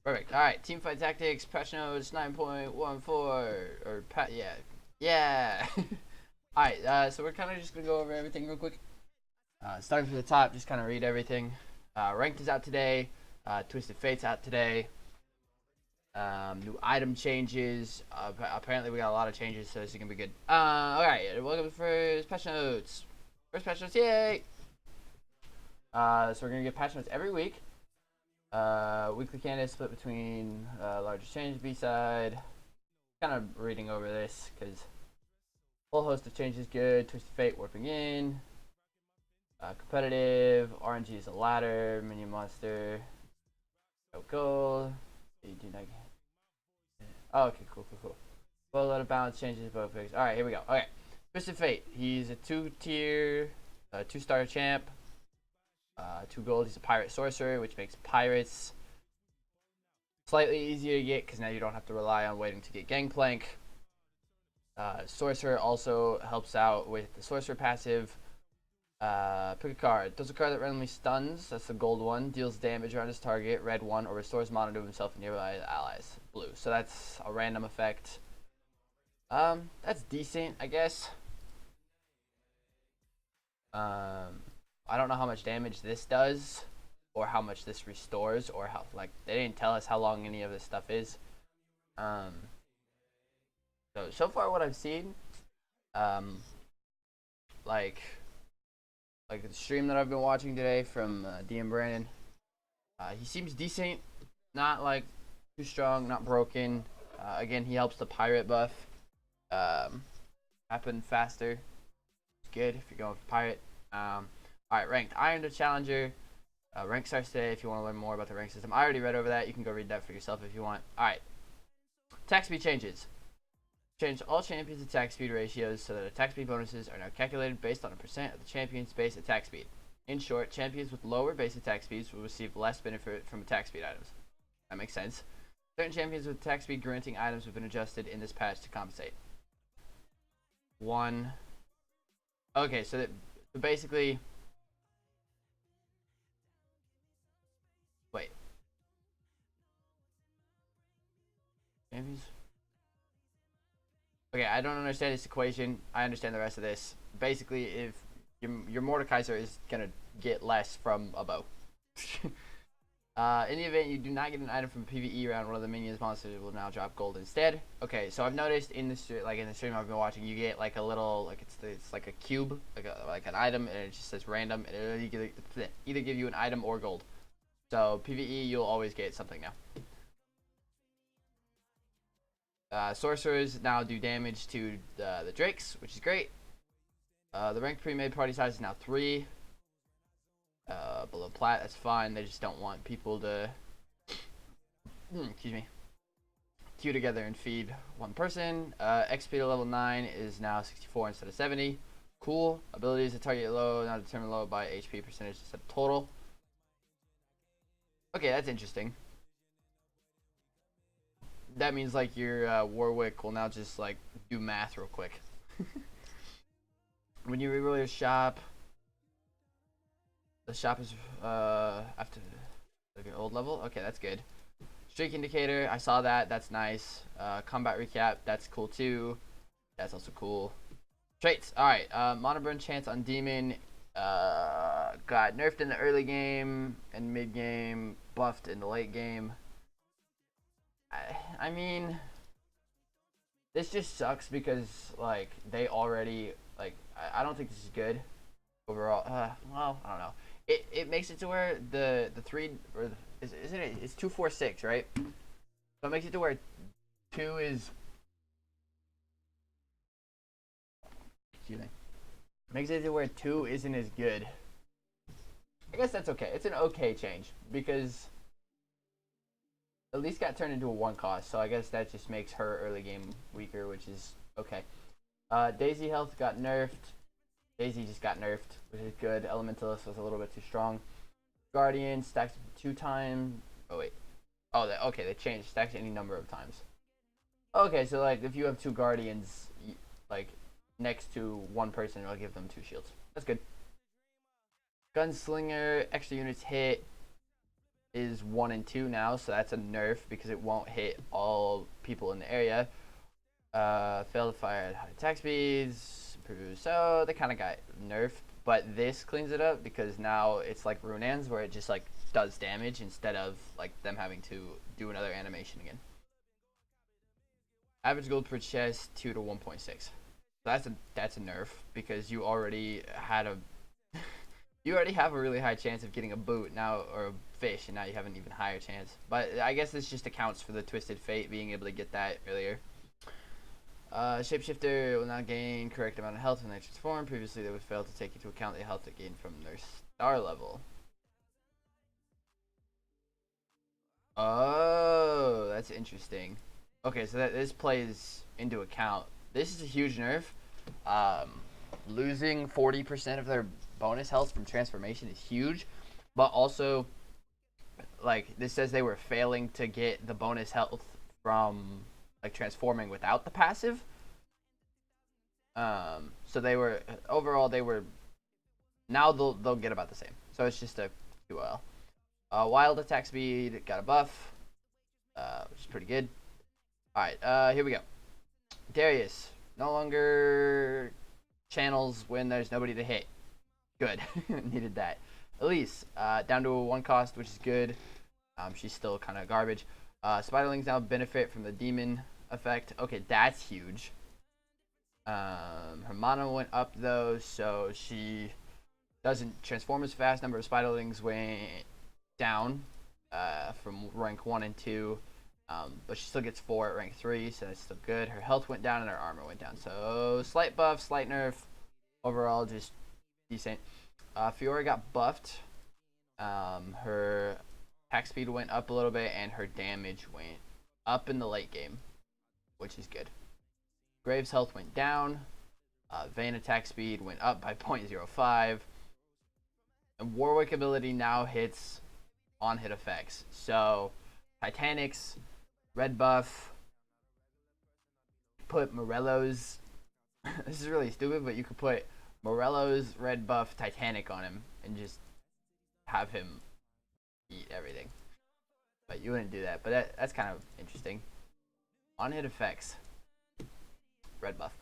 Perfect. All right. Team fight tactics. Patch notes 9.14. Or yeah, yeah. All right. So we're kind of just gonna go over everything real quick. Starting from the top, just kind of read everything. Ranked is out today. Twisted Fate's out today. New item changes. Apparently, we got a lot of changes, so this is gonna be good. All right. Welcome to the first patch notes. First patch notes, yay! So we're gonna get patch notes every week. Weekly candidates split between largest change, B-side. Kind of reading over this because whole host of changes good. Twisted Fate warping in. Competitive. RNG is a ladder. Minion monster. No gold. You do not. Oh, okay, cool. Well, a lot of balance changes both ways. All right, here we go. Okay, Twisted Fate. He's a 2-tier, 2-star champ. 2 gold. He's a pirate sorcerer, which makes pirates slightly easier to get because now you don't have to rely on waiting to get Gangplank. Sorcerer also helps out with the sorcerer passive. Pick a card. Does a card that randomly stuns, that's the gold one, deals damage around his target, red 1, or restores mana to himself and nearby allies, blue. So that's a random effect. That's decent, I guess. I don't know how much damage this does, or how much this restores, or how, like, they didn't tell us how long any of this stuff is. So far what I've seen, like the stream that I've been watching today from DM Brandon, he seems decent, not like too strong, not broken. Again, he helps the pirate buff happen faster. It's good if you're going with pirate. Alright, ranked. Iron to Challenger. Rank starts today if you want to learn more about the rank system. I already read over that. You can go read that for yourself if you want. Alright. Attack speed changes. Change all champions' attack speed ratios so that attack speed bonuses are now calculated based on a percent of the champion's base attack speed. In short, champions with lower base attack speeds will receive less benefit from attack speed items. That makes sense. Certain champions with attack speed granting items have been adjusted in this patch to compensate. 1. Okay, so basically... Wait. Champions... Okay, I don't understand this equation. I understand the rest of this. Basically, if your Mordekaiser is gonna get less from a bow. In the event you do not get an item from a PvE round, one of the minions monsters will now drop gold instead. Okay, so I've noticed in the stream I've been watching, you get like a little, like it's like a cube, like an item, and it just says random, and it'll either give you an item or gold. So PvE, you'll always get something now. Sorcerers now do damage to the Drakes, which is great. The ranked pre-made party size is now 3. Below plat, that's fine. They just don't want people to, excuse me, queue together and feed one person. XP to level 9 is now 64 instead of 70. Cool. Abilities to target low, now determined low by HP percentage instead of total. Okay, that's interesting. That means like your Warwick will now just like do math real quick. When you reroll your shop, the shop is after like an old level. Okay, that's good. Streak indicator, I saw that. That's nice. Combat recap, that's cool too. That's also cool. Traits. All right. Mono burn chance on demon got nerfed in the early game and mid game, buffed in the late game. I mean, this just sucks because like they already like I don't think this is good overall. Well, I don't know. It makes it to where the 3 or isn't it? It's 2, 4, 6, right? So it makes it to where 2 is. Excuse me. Makes it to where 2 isn't as good. I guess that's okay. It's an okay change because at least got turned into a 1 cost, so I guess that just makes her early game weaker, which is okay. Daisy health got nerfed. Daisy just got nerfed, which is good. Elementalist was a little bit too strong. Guardian stacks 2 times. Oh wait. Oh, okay. They changed stacks any number of times. Okay, so like if you have 2 guardians, like next to one person, it'll give them 2 shields. That's good. Gunslinger extra units hit is 1 and 2 now, so that's a nerf because it won't hit all people in the area. Fail to fire at high attack speeds. So they kind of got nerfed, but this cleans it up because now it's like Runan's where it just like does damage instead of like them having to do another animation again. Average gold per chest 2 to 1.6. So that's a nerf because you already had a you already have a really high chance of getting a boot now or a fish, and now you have an even higher chance. But I guess this just accounts for the Twisted Fate being able to get that earlier. Shapeshifter will now gain correct amount of health when they transform. Previously, they would fail to take into account the health they gain from their star level. Oh, that's interesting. Okay, so this plays into account. This is a huge nerf. Losing 40% of their bonus health from transformation is huge, but also, like, this says they were failing to get the bonus health from like transforming without the passive. So they were overall now they'll get about the same. So it's just a QL. Wild attack speed got a buff, which is pretty good. All right, here we go. Darius no longer channels when there's nobody to hit. Good, needed that. Elise down to a 1 cost, which is good. She's still kind of garbage. Spiderlings now benefit from the demon effect. Okay, that's huge. Her mana went up though, so she doesn't transform as fast. Number of spiderlings went down from rank 1 and 2, but she still gets 4 at rank 3, so that's still good. Her health went down and her armor went down, so slight buff, slight nerf. Overall, just decent. Fiora got buffed. Her attack speed went up a little bit, and her damage went up in the late game, which is good. Graves' health went down. Vayne attack speed went up by 0.05. And Warwick ability now hits on hit effects. So, Titanics, red buff, put Morello's. This is really stupid, but you could put Morello's red buff Titanic on him and just have him eat everything. But you wouldn't do that. But that's kind of interesting. On hit effects, red buff.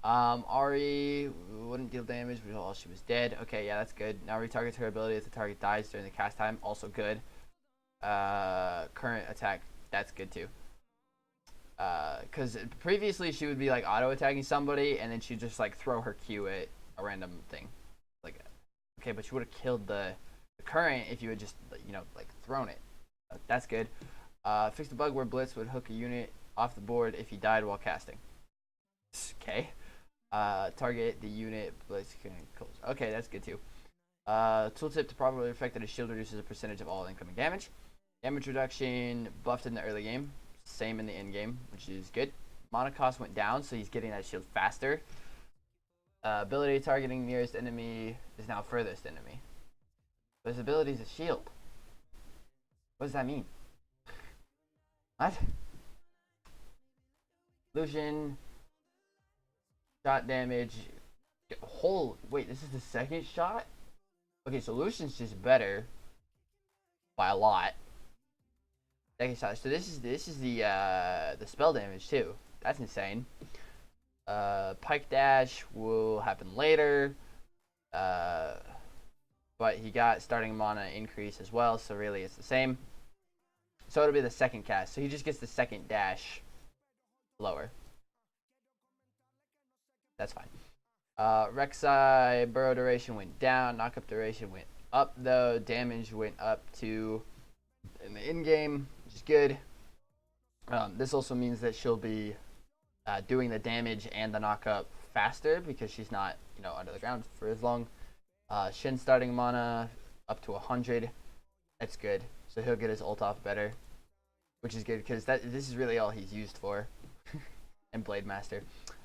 Ari wouldn't deal damage while she was dead. Okay, yeah, that's good. Now retargets her ability if the target dies during the cast time. Also good. Current attack, that's good too. Because previously she would be like auto attacking somebody and then she'd just like throw her Q at a random thing. Like, okay, but she would have killed the current if you had just, you know, like thrown it. That's good. Fix the bug where Blitz would hook a unit off the board if he died while casting. Okay. Target the unit Blitz can close. Okay, that's good too. Tooltip to properly affect that a shield reduces a percentage of all incoming damage. Damage reduction buffed in the early game. Same in the end game, which is good. Mana cost went down, so he's getting that shield faster. Ability targeting nearest enemy is now furthest enemy. But his ability is a shield. What does that mean? What? Lucian. Shot damage. Wait, this is the second shot? Okay, so Lucian's just better by a lot. Second shot. So this is the spell damage too. That's insane. Pike dash will happen later. But he got starting mana increase as well, so really it's the same. So it'll be the second cast. So he just gets the second dash lower. That's fine. Rek'Sai burrow duration went down. Knockup duration went up though. Damage went up to in the in game, which is good. This also means that she'll be doing the damage and the knockup faster because she's not, you know, under the ground for as long. Shin starting mana up to 100. That's good. So he'll get his ult off better, which is good because this is really all he's used for. And Blade Master.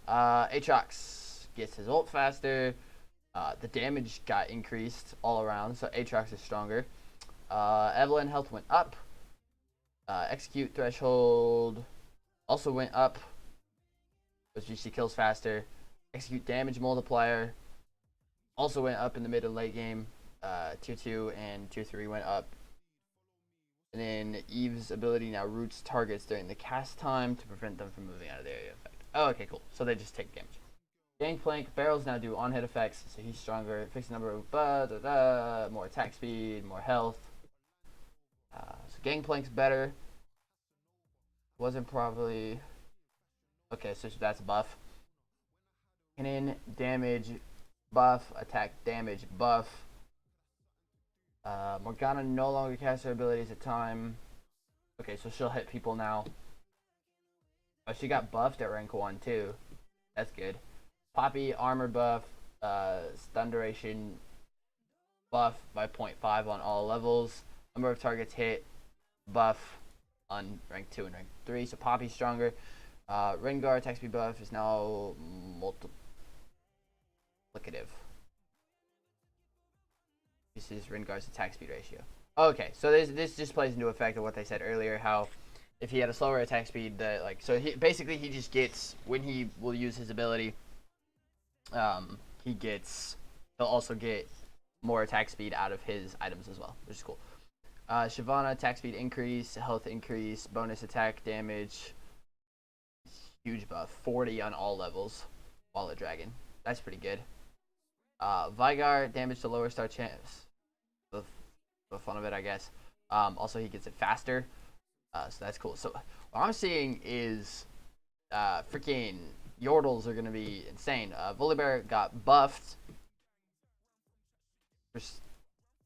Aatrox gets his ult faster. The damage got increased all around, so Aatrox is stronger. Evelynn health went up. Execute threshold also went up, which she kills faster. Execute damage multiplier also went up in the mid and late game. Tier 2 and Tier 3 went up. And then Eve's ability now roots targets during the cast time to prevent them from moving out of the area of effect. Oh, okay, cool. So they just take damage. Gangplank, barrels now do on-hit effects, so he's stronger. Fix the number of more attack speed, more health. So Gangplank's better. Wasn't probably... Okay, so that's a buff. Cannon, damage, buff, attack, damage, buff. Morgana no longer casts her abilities at time. Okay, so she'll hit people now. Oh, she got buffed at rank 1 too. That's good. Poppy, armor buff, stun duration buff by 0.5 on all levels. Number of targets hit buff on rank 2 and rank 3. So Poppy's stronger. Rengar attack speed buff is now multiplicative. This is Rengar's attack speed ratio. Okay, so this just plays into effect of what they said earlier, how if he had a slower attack speed, that like so he basically he just gets when he will use his ability, he'll also get more attack speed out of his items as well, which is cool. Shyvana attack speed increase, health increase, bonus attack damage, huge buff, 40 on all levels. Wallet Dragon, that's pretty good. Veigar damage to lower star chance. The fun of it, I guess. Also, he gets it faster, so that's cool. So what I'm seeing is freaking Yordles are gonna be insane. Volibear got buffed for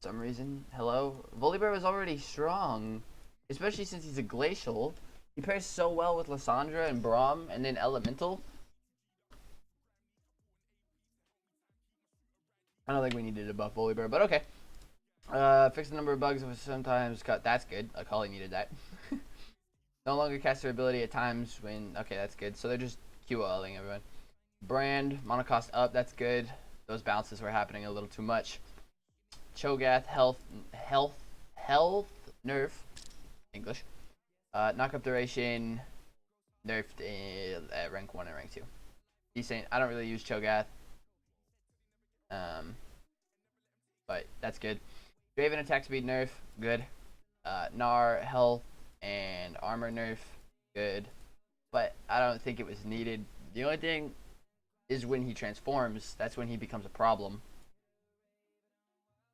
some reason. Hello, Volibear was already strong, especially since he's a glacial. He pairs so well with Lysandra and Braum, and then Elemental. I don't think we needed to buff Volibear, but okay. Fix the number of bugs if sometimes cut. That's good. Akali needed that. No longer cast their ability at times when... Okay, that's good. So they're just QLing everyone. Brand, mana cost up. That's good. Those bounces were happening a little too much. Cho'Gath, health, nerf. English. Knockup duration, nerfed at rank 1 and rank 2. Decent. I don't really use Cho'Gath. But that's good. Draven attack speed nerf, good. Gnar health and armor nerf, good. But I don't think it was needed. The only thing is when he transforms, that's when he becomes a problem.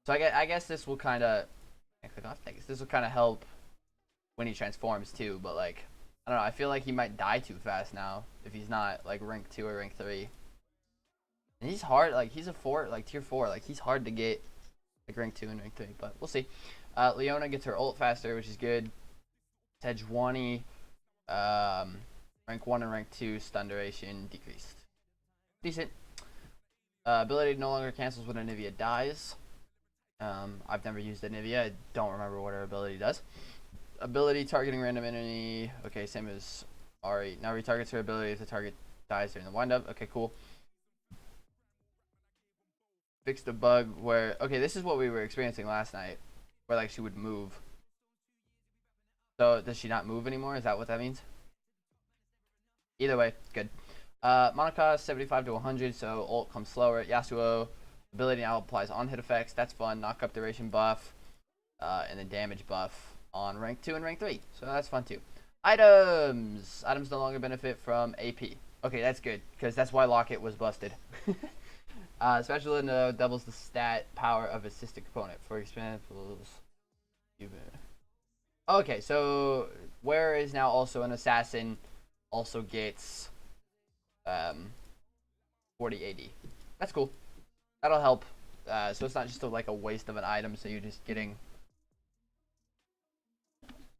So I guess this will kind of... This will kind of help when he transforms too, but like, I don't know, I feel like he might die too fast now if he's not like rank 2 or rank 3. And he's hard, like he's a 4, like tier 4, like he's hard to get like rank 2 and rank 3, but we'll see. Leona gets her ult faster, which is good. Sejuani, rank 1 and rank 2 stun duration decreased. Decent. Ability no longer cancels when Anivia dies. I've never used Anivia, I don't remember what her ability does. Ability targeting random enemy, okay, same as Ahri. Now retargets her ability if the target dies during the windup. Okay, cool. Fixed a bug where, okay, this is what we were experiencing last night, where like she would move. So does she not move anymore? Is that what that means? Either way, good. Mana cost 75 to 100, so ult comes slower. Yasuo ability now applies on hit effects. That's fun. Knockup duration buff, and then damage buff on rank 2 and rank 3. So that's fun too. Items no longer benefit from AP. Okay, that's good because that's why Locket was busted. Special doubles the stat power of assisted component. For examples, okay, so where is now also an assassin also gets 40 AD. That's cool. That'll help. So it's not just like a waste of an item, so you're just getting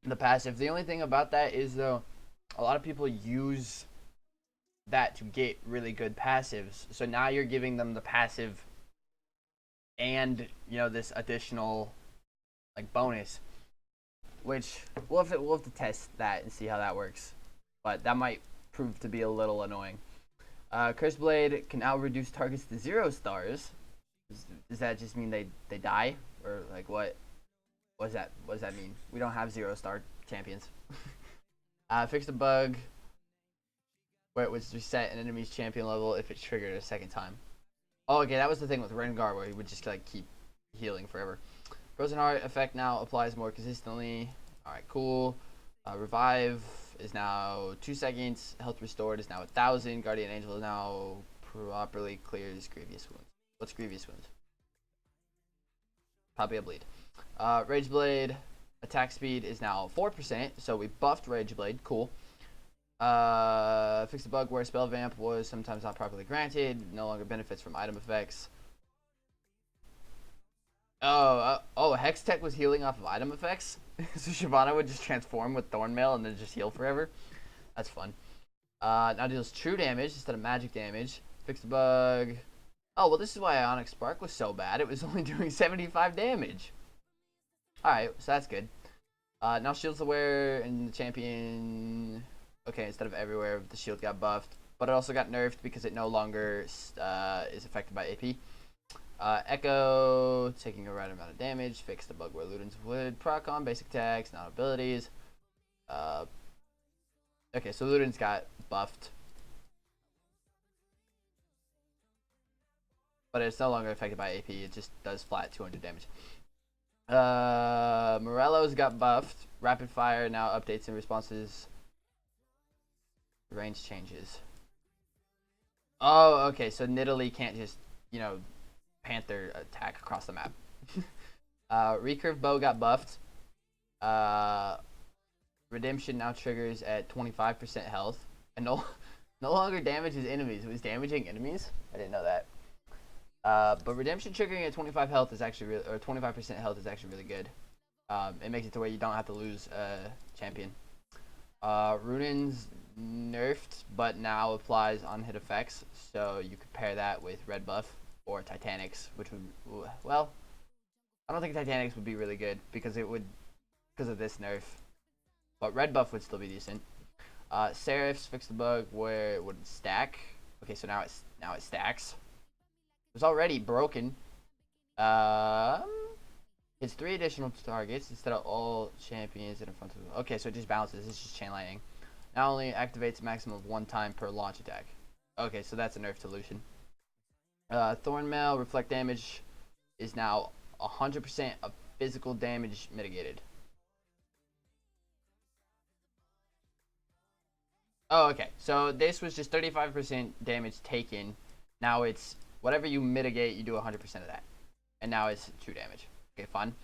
the passive. The only thing about that is though, a lot of people use that to get really good passives. So now you're giving them the passive and, you know, this additional like bonus, which we'll have to test that and see how that works. But that might prove to be a little annoying. Curse Blade can now reduce targets to 0 stars. Does that just mean they die? Or like what does that mean? We don't have 0-star champions. Fixed a bug where it was reset an enemy's champion level if it's triggered a second time. Oh, okay, that was the thing with Rengar where he would just like keep healing forever. Frozen Heart effect now applies more consistently. Alright, cool. Revive is now 2 seconds. Health restored is now 1,000. Guardian Angel is now properly clears Grievous Wounds. What's Grievous Wounds? Probably a bleed. Rage Blade attack speed is now 4%, so we buffed Rage Blade. Cool. Fix the bug where Spell Vamp was sometimes not properly granted. No longer benefits from item effects. Oh, Hex Tech was healing off of item effects? So Shyvana would just transform with Thornmail and then just heal forever? That's fun. Now deals true damage instead of magic damage. Fix the bug. Oh, well, this is why Ionic Spark was so bad. It was only doing 75 damage. Alright, so that's good. Now Shield's aware and the champion... Okay, instead of everywhere, the shield got buffed. But it also got nerfed because it no longer is affected by AP. Echo, taking a right amount of damage. Fix the bug where Ludens would proc on basic attacks, not abilities. Okay, so Ludens got buffed. But it's no longer affected by AP, it just does flat 200 damage. Morello's got buffed. Rapid fire now updates and responses. Range changes. Oh, okay, so Nidalee can't just, you know, Panther attack across the map. Recurve bow got buffed. Redemption now triggers at 25% health. And no longer damages enemies. It was damaging enemies? I didn't know that. But Redemption triggering at 25 health is actually or 25% health is actually really good. It makes it to where you don't have to lose champion. Runins nerfed, but now applies on hit effects, so you could pair that with red buff or Titanics, which would, well, I don't think Titanics would be really good because of this nerf, but red buff would still be decent. Seraph's fixed the bug where it would stack. Okay, so now it stacks. It was already broken. It's 3 additional targets instead of all champions in front of them. Okay, so it just bounces. It's just chain lightning. Now only activates a maximum of 1 time per launch attack. Okay, so that's a nerf to Lucian. Thornmail reflect damage is now 100% of physical damage mitigated. Oh, okay. So this was just 35% damage taken. Now it's whatever you mitigate, you do 100% of that. And now it's true damage. Okay, fun.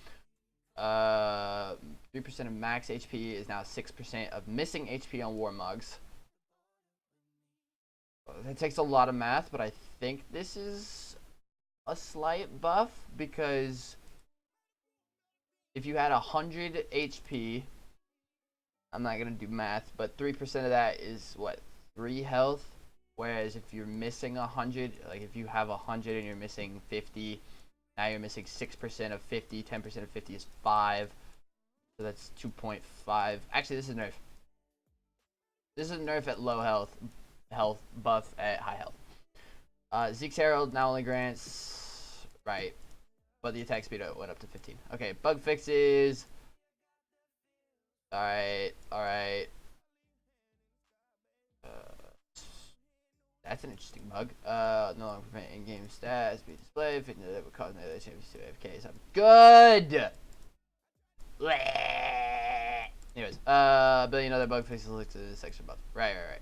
3% of max HP is now 6% of missing HP on War Mugs. That takes a lot of math, but I think this is a slight buff because if you had 100 HP, I'm not gonna do math, but 3% of that is what, 3 health. Whereas if you're missing 100, like if you have 100 and you're missing 50. Now you're missing 6% of 50, 10% of 50 is 5. So that's 2.5. Actually, this is a nerf. This is a nerf at low health, buff at high health. Zeke's Herald now only grants, right, but the attack speed went up to 15. Okay, bug fixes. Alright. That's an interesting bug. No longer prevent in-game stats be displayed. Fitness that would cause another champions to AFK. So I'm good. Anyways, billion other bug fixes linked to this extra buff. Right.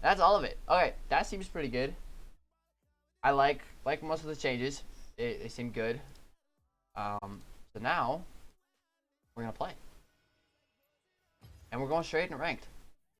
That's all of it. Okay, that seems pretty good. I like most of the changes. They seem good. So now we're gonna play, and we're going straight into ranked.